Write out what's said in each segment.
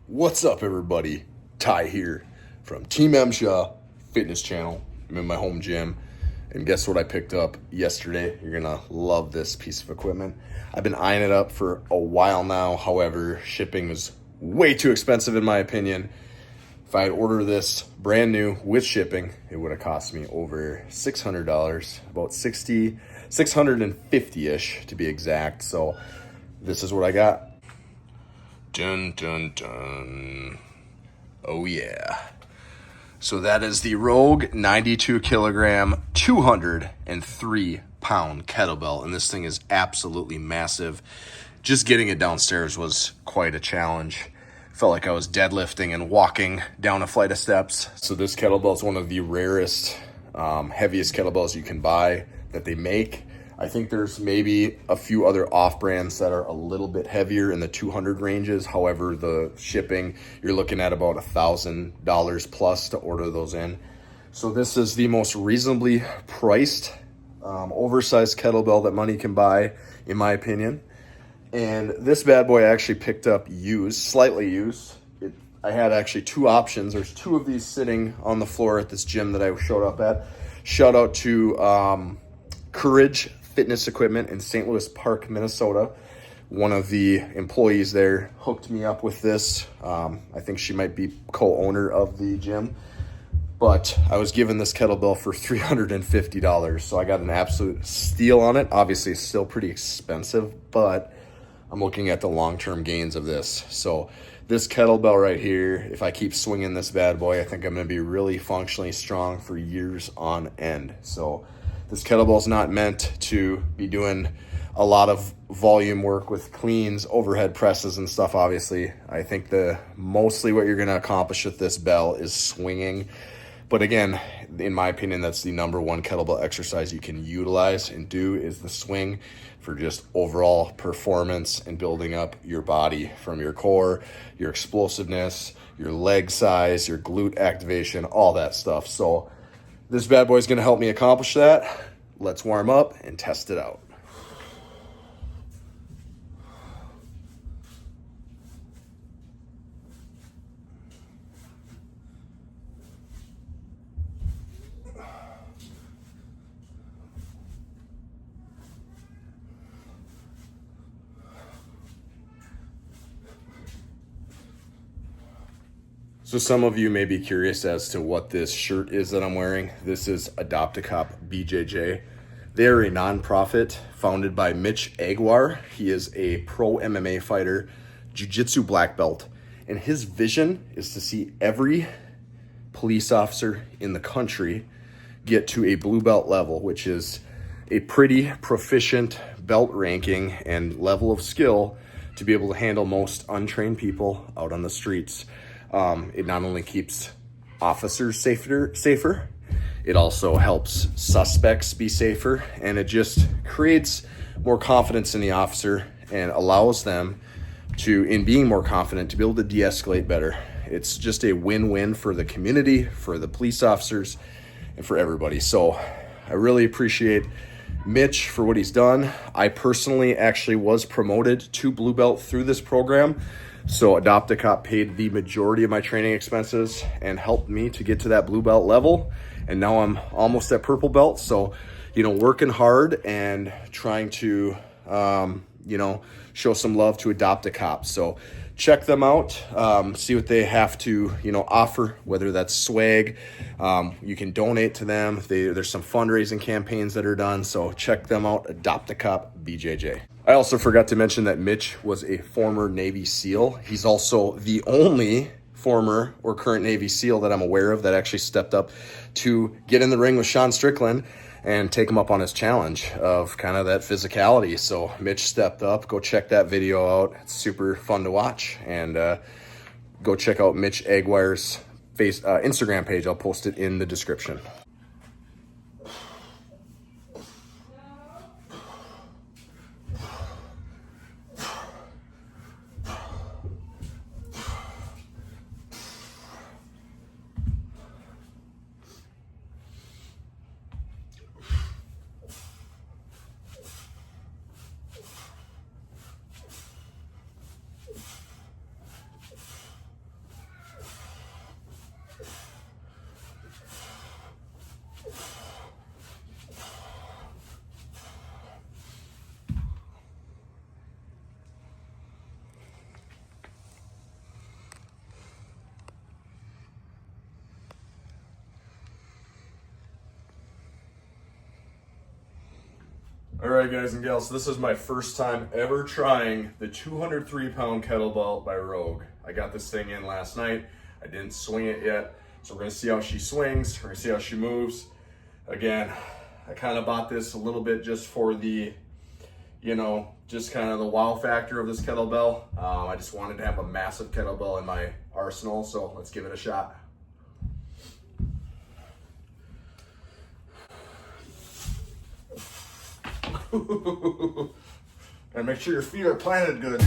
What's up, everybody? Ty here from Team M Shaw Fitness Channel. I'm in my home gym, and guess what I picked up yesterday? You're gonna love this piece of equipment. I've been eyeing it up for a while now. However, shipping was way too expensive in my opinion. If I had ordered this brand new with shipping, it would have cost me over $600, about $650-ish to be exact. So this is what I got. Dun, dun, dun. Oh, yeah. So that is the Rogue 92 kilogram, 203 pound kettlebell. And this thing is absolutely massive. Just getting it downstairs was quite a challenge. Felt like I was deadlifting and walking down a flight of steps. So this kettlebell is one of the rarest, heaviest kettlebells you can buy that they make. I think there's maybe a few other off brands that are a little bit heavier in the 200 ranges. However, the shipping, you're looking at about $1,000 plus to order those in. So this is the most reasonably priced, oversized kettlebell that money can buy, in my opinion. And this bad boy I actually picked up used, slightly used. I had actually two options. There's two of these sitting on the floor at this gym that I showed up at. Shout out to Courage Fitness Equipment in St. Louis Park, Minnesota. One of the employees there hooked me up with this. I think she might be co-owner of the gym. But I was given this kettlebell for $350. So I got an absolute steal on it. Obviously, it's still pretty expensive, but I'm looking at the long-term gains of this. So this kettlebell right here, if I keep swinging this bad boy, I think I'm going to be really functionally strong for years on end. So this kettlebell is not meant to be doing a lot of volume work with cleans, overhead presses and stuff, obviously. I think mostly what you're going to accomplish with this bell is swinging. But again, in my opinion, that's the number one kettlebell exercise you can utilize and do is the swing for just overall performance and building up your body from your core, your explosiveness, your leg size, your glute activation, all that stuff. So this bad boy is going to help me accomplish that. Let's warm up and test it out. So some of you may be curious as to what this shirt is that I'm wearing. This is Cop BJJ. They are a nonprofit founded by Mitch Aguiar. He is a pro MMA fighter, jiu-jitsu black belt, and his vision is to see every police officer in the country get to a blue belt level, which is a pretty proficient belt ranking and level of skill to be able to handle most untrained people out on the streets. It not only keeps officers safer, it also helps suspects be safer, and it just creates more confidence in the officer and allows them to, in being more confident, to be able to de-escalate better. It's just a win-win for the community, for the police officers, and for everybody. So I really appreciate Mitch for what he's done. I personally actually was promoted to blue belt through this program. So Adopt a Cop paid the majority of my training expenses and helped me to get to that blue belt level. And now I'm almost at purple belt. So, working hard and trying to, show some love to Adopt a Cop. So check them out, see what they have to, offer, whether that's swag. You can donate to them. There's some fundraising campaigns that are done. So check them out, Adopt a Cop BJJ. I also forgot to mention that Mitch was a former Navy SEAL. He's also the only former or current Navy SEAL that I'm aware of that actually stepped up to get in the ring with Sean Strickland and take him up on his challenge of kind of that physicality. So Mitch stepped up. Go check that video out. It's super fun to watch. And go check out Mitch Aguiar's Instagram page. I'll post it in the description. All right, guys and gals, so this is my first time ever trying the 203-pound kettlebell by Rogue. I got this thing in last night. I didn't swing it yet, so we're gonna see how she swings. We're gonna see how she moves. Again, I kind of bought this a little bit just for the, you know, just kind of the wow factor of this kettlebell. I just wanted to have a massive kettlebell in my arsenal, so let's give it a shot. And make sure your feet are planted good.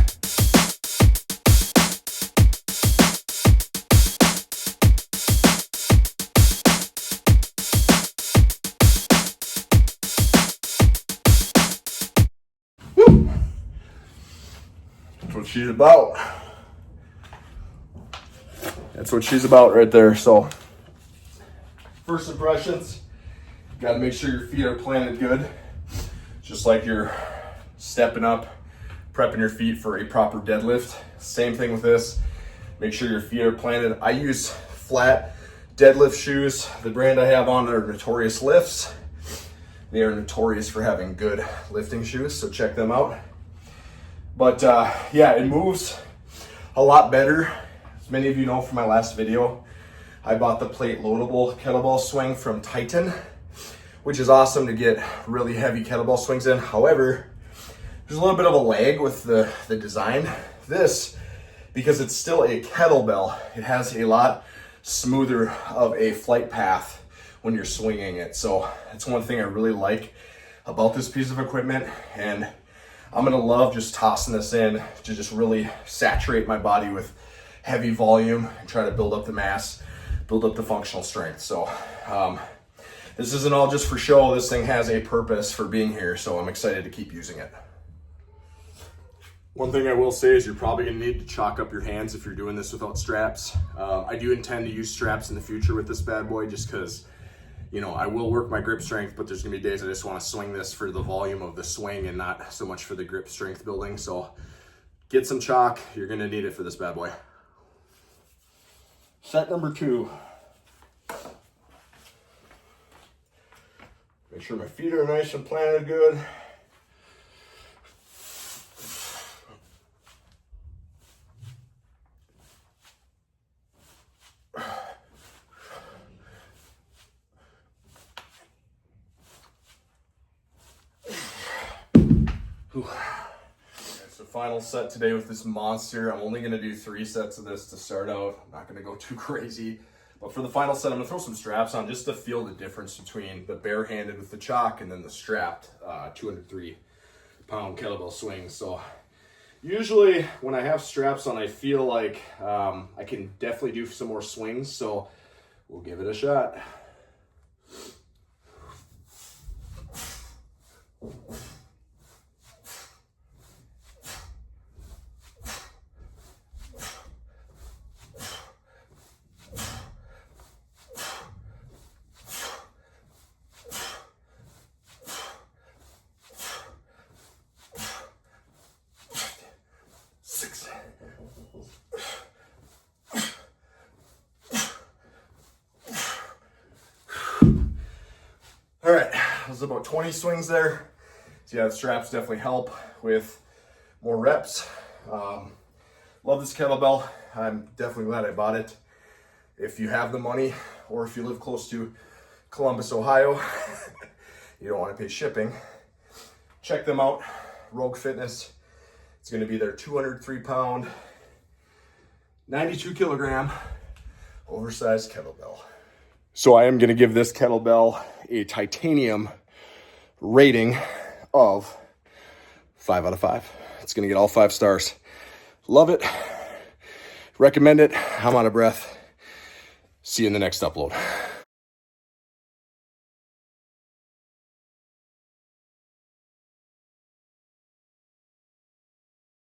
Woo! That's what she's about. That's what she's about right there. So, first impressions, gotta make sure your feet are planted good. Just like you're stepping up, prepping your feet for a proper deadlift. Same thing with this. Make sure your feet are planted. I use flat deadlift shoes. The brand I have on are Notorious Lifts. They are notorious for having good lifting shoes, so check them out. But yeah, it moves a lot better. As many of you know from my last video, I bought the plate loadable kettlebell swing from Titan, which is awesome to get really heavy kettlebell swings in. However, there's a little bit of a lag with the design. This, because it's still a kettlebell, it has a lot smoother of a flight path when you're swinging it. So that's one thing I really like about this piece of equipment. And I'm gonna love just tossing this in to just really saturate my body with heavy volume and try to build up the mass, build up the functional strength. So, this isn't all just for show. This thing has a purpose for being here, so I'm excited to keep using it. One thing I will say is you're probably gonna need to chalk up your hands if you're doing this without straps. I do intend to use straps in the future with this bad boy just because, you know, I will work my grip strength, but there's gonna be days I just wanna swing this for the volume of the swing and not so much for the grip strength building. So get some chalk, you're gonna need it for this bad boy. Set number 2. Make sure my feet are nice and planted good. It's the final set today with this monster. I'm only gonna do 3 sets of this to start out. I'm not gonna go too crazy. But for the final set, I'm gonna throw some straps on just to feel the difference between the barehanded with the chalk and then the strapped 203-pound kettlebell swing. So usually when I have straps on, I feel like I can definitely do some more swings. So we'll give it a shot. All right, there's about 20 swings there. So yeah, the straps definitely help with more reps. Love this kettlebell. I'm definitely glad I bought it. If you have the money, or if you live close to Columbus, Ohio, you don't want to pay shipping, check them out, Rogue Fitness. It's gonna be their 203-pound, 92-kilogram, oversized kettlebell. So I am gonna give this kettlebell a titanium rating of 5 out of 5. It's gonna get all 5 stars. Love it, recommend it. I'm out of breath. See you in the next upload.